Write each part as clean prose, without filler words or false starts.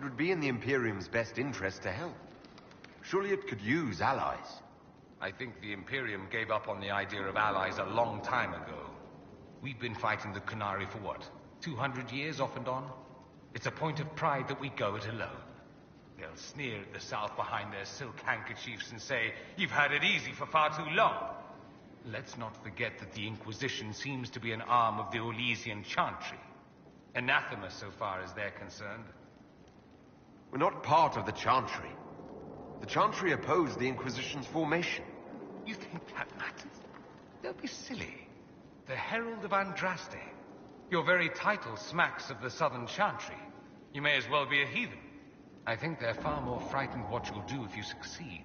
would be in the Imperium's best interest to help. Surely it could use allies. I think the Imperium gave up on the idea of allies a long time ago. We've been fighting the Qunari for what? 200 years off and on? It's a point of pride that we go it alone. They'll sneer at the South behind their silk handkerchiefs and say, "You've had it easy for far too long." Let's not forget that the Inquisition seems to be an arm of the Orlesian Chantry. Anathema so far as they're concerned. We're not part of the Chantry. The Chantry opposed the Inquisition's formation. You think that matters? Don't be silly. The Herald of Andraste. Your very title smacks of the Southern Chantry. You may as well be a heathen. I think they're far more frightened what you'll do if you succeed.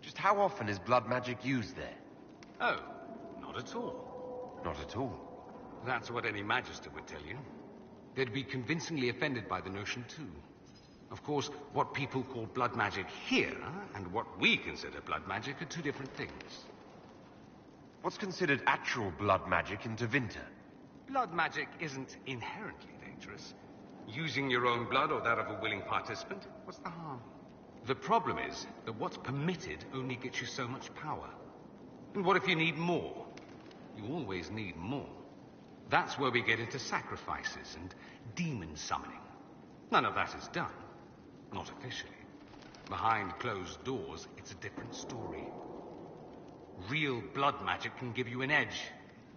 Just how often is blood magic used there? Oh, not at all. Not at all. That's what any Magister would tell you. They'd be convincingly offended by the notion, too. Of course, what people call blood magic here, and what we consider blood magic, are two different things. What's considered actual blood magic in Tevinter? Blood magic isn't inherently dangerous. Using your own blood or that of a willing participant, what's the harm? The problem is that what's permitted only gets you so much power. And what if you need more? You always need more. That's where we get into sacrifices and demon summoning. None of that is done. Not officially. Behind closed doors, it's a different story. Real blood magic can give you an edge,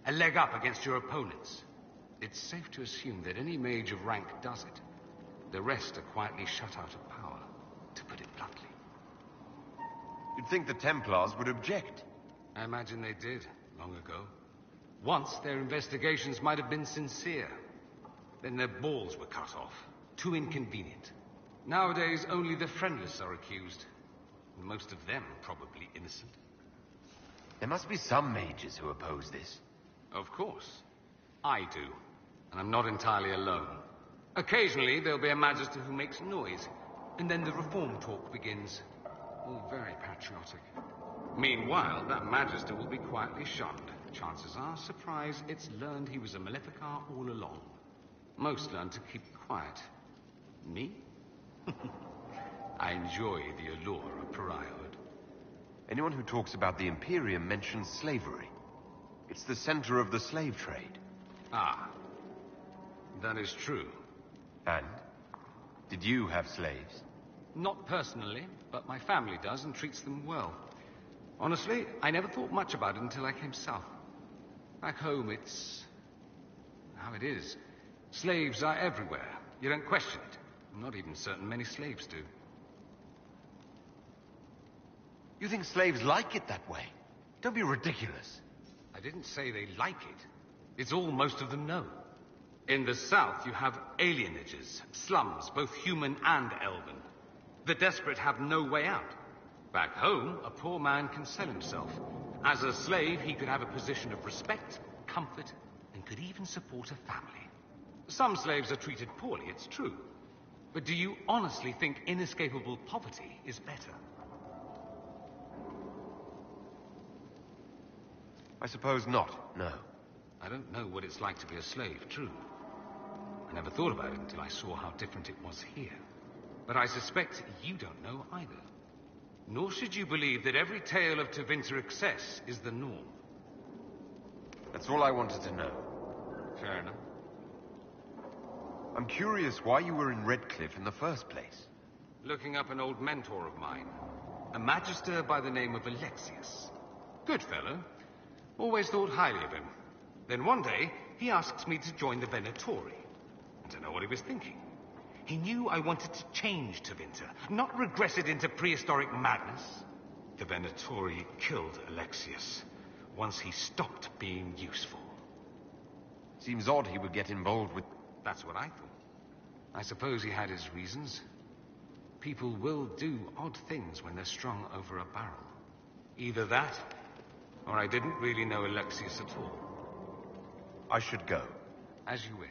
a leg up against your opponents. It's safe to assume that any mage of rank does it. The rest are quietly shut out of power, to put it bluntly. You'd think the Templars would object. I imagine they did, long ago. Once, their investigations might have been sincere. Then their balls were cut off. Too inconvenient. Nowadays, only the friendless are accused. And most of them probably innocent. There must be some mages who oppose this. Of course. I do. And I'm not entirely alone. Occasionally, there'll be a Magister who makes noise. And then the reform talk begins. All very patriotic. Meanwhile, that Magister will be quietly shunned. Chances are, surprise, it's learned he was a Maleficar all along. Most learn to keep quiet. Me? I enjoy the allure of pariahhood. Anyone who talks about the Imperium mentions slavery. It's the center of the slave trade. Ah. That is true. And? Did you have slaves? Not personally, but my family does and treats them well. Honestly, I never thought much about it until I came south. Back home, it's how it is. Slaves are everywhere. You don't question it. I'm not even certain many slaves do. You think slaves like it that way? Don't be ridiculous. I didn't say they like it. It's all most of them know. In the south, you have alienages, slums, both human and elven. The desperate have no way out. Back home, a poor man can sell himself. As a slave, he could have a position of respect, comfort, and could even support a family. Some slaves are treated poorly, it's true. But do you honestly think inescapable poverty is better? I suppose not, no. I don't know what it's like to be a slave, true. I never thought about it until I saw how different it was here. But I suspect you don't know either. Nor should you believe that every tale of Tevinter excess is the norm. That's all I wanted to know. Fair enough. I'm curious why you were in Redcliffe in the first place. Looking up an old mentor of mine. A Magister by the name of Alexius. Good fellow. Always thought highly of him. Then one day, he asks me to join the Venatori. I don't know what he was thinking. He knew I wanted to change Tevinter, not regress it into prehistoric madness. The Venatori killed Alexius once he stopped being useful. Seems odd he would get involved with... That's what I thought. I suppose he had his reasons. People will do odd things when they're strung over a barrel. Either that, or I didn't really know Alexius at all. I should go. As you wish.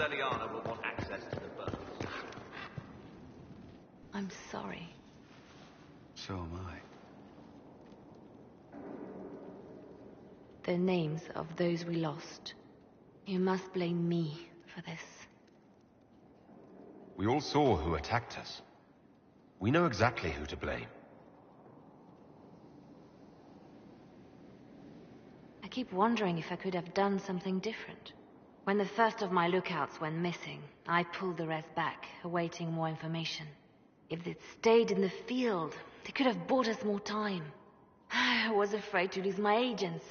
Leliana will want access to the boats. I'm sorry. So am I. The names of those we lost. You must blame me for this. We all saw who attacked us. We know exactly who to blame. I keep wondering if I could have done something different. When the first of my lookouts went missing, I pulled the rest back, awaiting more information. If they'd stayed in the field, they could have bought us more time. I was afraid to lose my agents.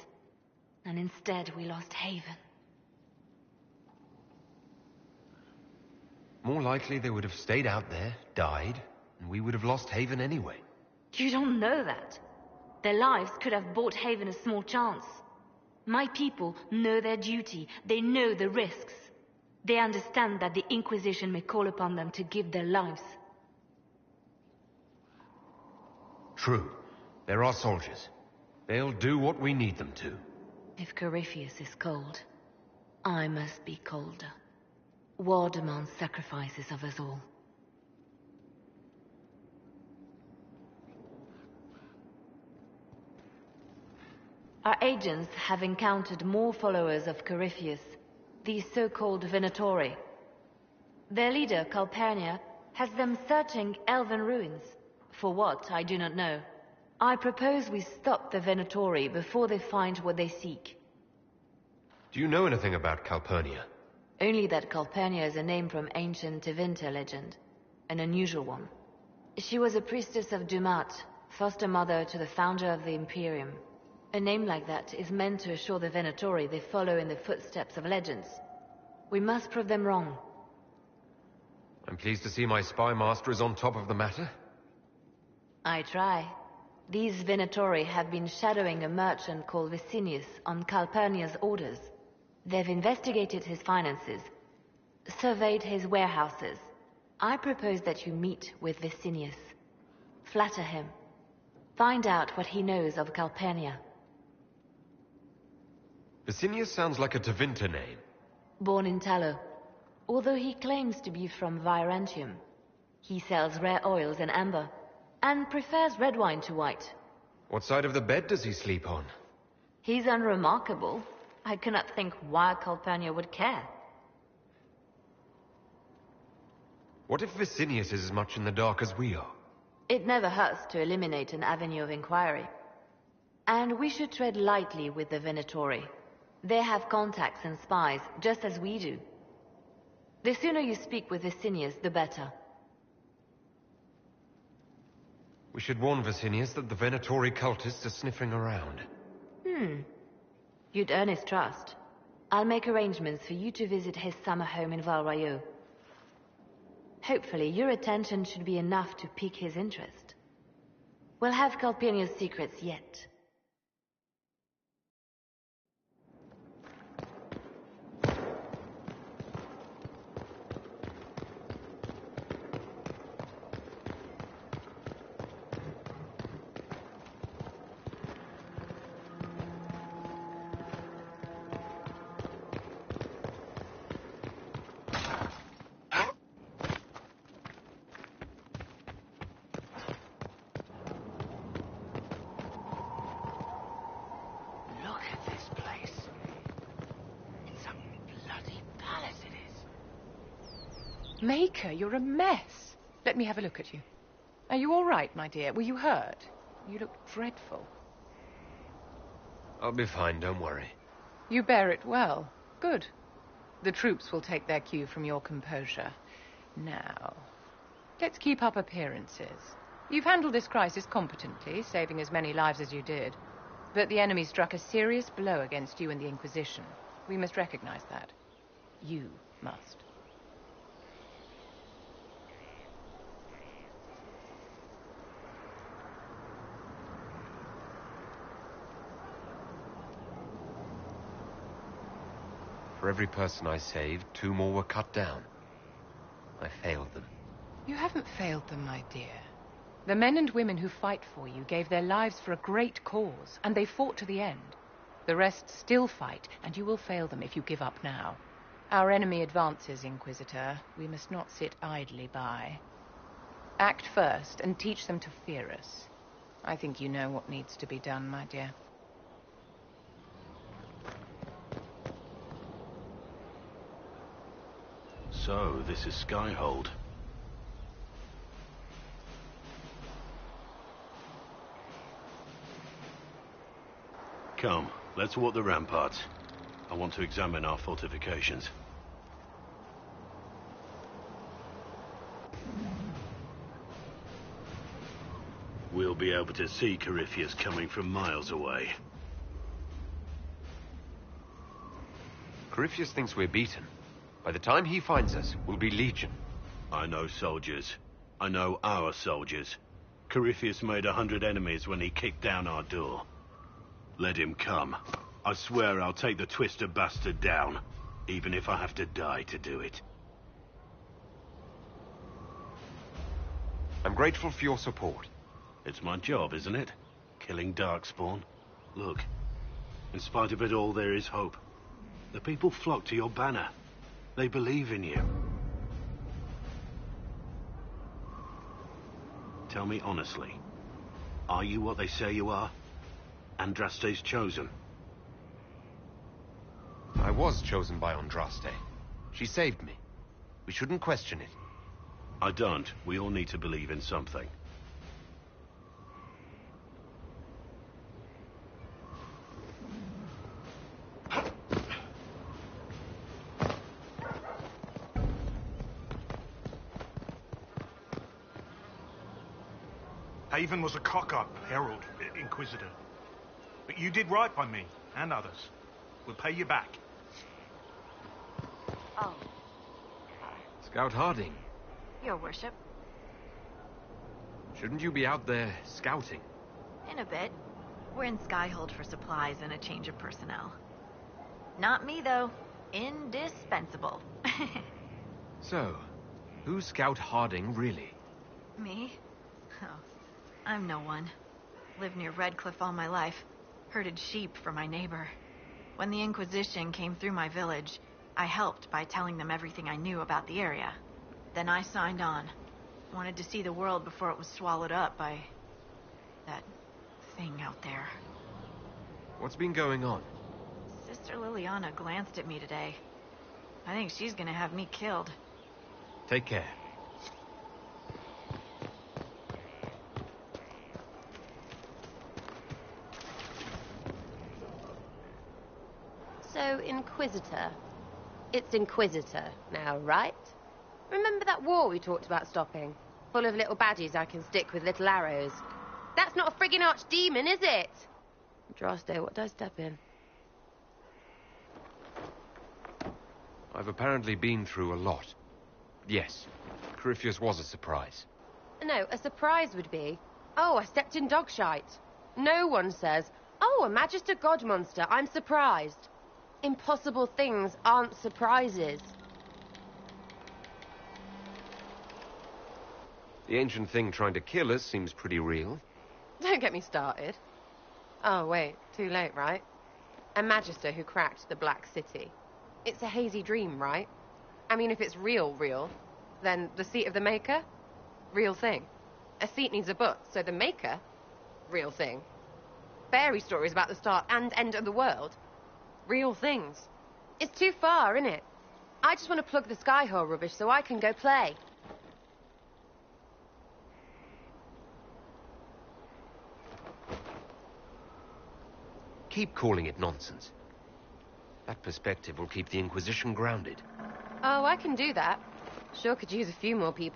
And instead, we lost Haven. More likely they would have stayed out there, died, and we would have lost Haven anyway. You don't know that. Their lives could have bought Haven a small chance. My people know their duty. They know the risks. They understand that the Inquisition may call upon them to give their lives. True. They're our soldiers. They'll do what we need them to. If Corypheus is cold, I must be colder. War demands sacrifices of us all. Our agents have encountered more followers of Corypheus, these so-called Venatori. Their leader, Calpurnia, has them searching elven ruins. For what, I do not know. I propose we stop the Venatori before they find what they seek. Do you know anything about Calpurnia? Only that Calpurnia is a name from ancient Tevinter legend. An unusual one. She was a priestess of Dumat, foster mother to the founder of the Imperium. A name like that is meant to assure the Venatori they follow in the footsteps of legends. We must prove them wrong. I'm pleased to see my spy master is on top of the matter. I try. These Venatori have been shadowing a merchant called Vicinius on Calpurnia's orders. They've investigated his finances, surveyed his warehouses. I propose that you meet with Vicinius. Flatter him. Find out what he knows of Calpurnia. Vicinius sounds like a Tevinter name. Born in Tallow. Although he claims to be from Virantium, he sells rare oils and amber, and prefers red wine to white. What side of the bed does he sleep on? He's unremarkable. I cannot think why Calpurnia would care. What if Vicinius is as much in the dark as we are? It never hurts to eliminate an avenue of inquiry. And we should tread lightly with the Venatori. They have contacts and spies, just as we do. The sooner you speak with Vicinius, the better. We should warn Vicinius that the Venatori cultists are sniffing around. You'd earn his trust. I'll make arrangements for you to visit his summer home in Val Royeaux. Hopefully, your attention should be enough to pique his interest. We'll have Calpurnia's secrets yet. Maker, you're a mess. Let me have a look at you. Are you all right, my dear? Were you hurt? You look dreadful. I'll be fine, don't worry. You bear it well. Good. The troops will take their cue from your composure. Now, let's keep up appearances. You've handled this crisis competently, saving as many lives as you did. But the enemy struck a serious blow against you and the Inquisition. We must recognize that. You must. For every person I saved, 2 more were cut down. I failed them. You haven't failed them, my dear. The men and women who fight for you gave their lives for a great cause, and they fought to the end. The rest still fight, and you will fail them if you give up now. Our enemy advances, Inquisitor. We must not sit idly by. Act first and teach them to fear us. I think you know what needs to be done, my dear. So, this is Skyhold. Come, let's walk the ramparts. I want to examine our fortifications. We'll be able to see Corypheus coming from miles away. Corypheus thinks we're beaten. By the time he finds us, we'll be legion. I know soldiers. I know our soldiers. Corypheus made 100 enemies when he kicked down our door. Let him come. I swear I'll take the twister bastard down, even if I have to die to do it. I'm grateful for your support. It's my job, isn't it? Killing Darkspawn. Look, in spite of it all, there is hope. The people flock to your banner. They believe in you. Tell me honestly, are you what they say you are? Andraste's chosen? I was chosen by Andraste. She saved me. We shouldn't question it. I don't. We all need to believe in something. Haven was a cock-up, Herald, Inquisitor. But you did right by me, and others. We'll pay you back. Oh, Scout Harding, Your Worship. shouldn't you be out there scouting? In a bit. We're in Skyhold for supplies and a change of personnel. Not me, though. Indispensable. So, who's Scout Harding, really? Me? Oh, I'm no one. Lived near Redcliffe all my life. Herded sheep for my neighbor. When the Inquisition came through my village, I helped by telling them everything I knew about the area. Then I signed on. Wanted to see the world before it was swallowed up by that thing out there. What's been going on? Sister Liliana glanced at me today. I think she's gonna have me killed. Take care. So, Inquisitor. It's Inquisitor now, right? Remember that war we talked about stopping? Full of little baddies I can stick with little arrows. That's not a friggin' archdemon, is it? Droste, what did I step in? I've apparently been through a lot. Yes, Corypheus was a surprise. No, a surprise would be, oh, I stepped in dog shite. No one says, oh, a Magister God monster, I'm surprised. Impossible things aren't surprises. The ancient thing trying to kill us seems pretty real. Don't get me started. Oh, wait, too late, right? A Magister who cracked the Black City. It's a hazy dream, right? I mean, if it's real, then the seat of the Maker? Real thing. A seat needs a butt, so the Maker? Real thing. Fairy stories about the start and end of the world? Real things. It's too far, innit? I just want to plug the Skyhole rubbish so I can go play. Keep calling it nonsense. That perspective will keep the Inquisition grounded. Oh, I can do that. Sure could use a few more people.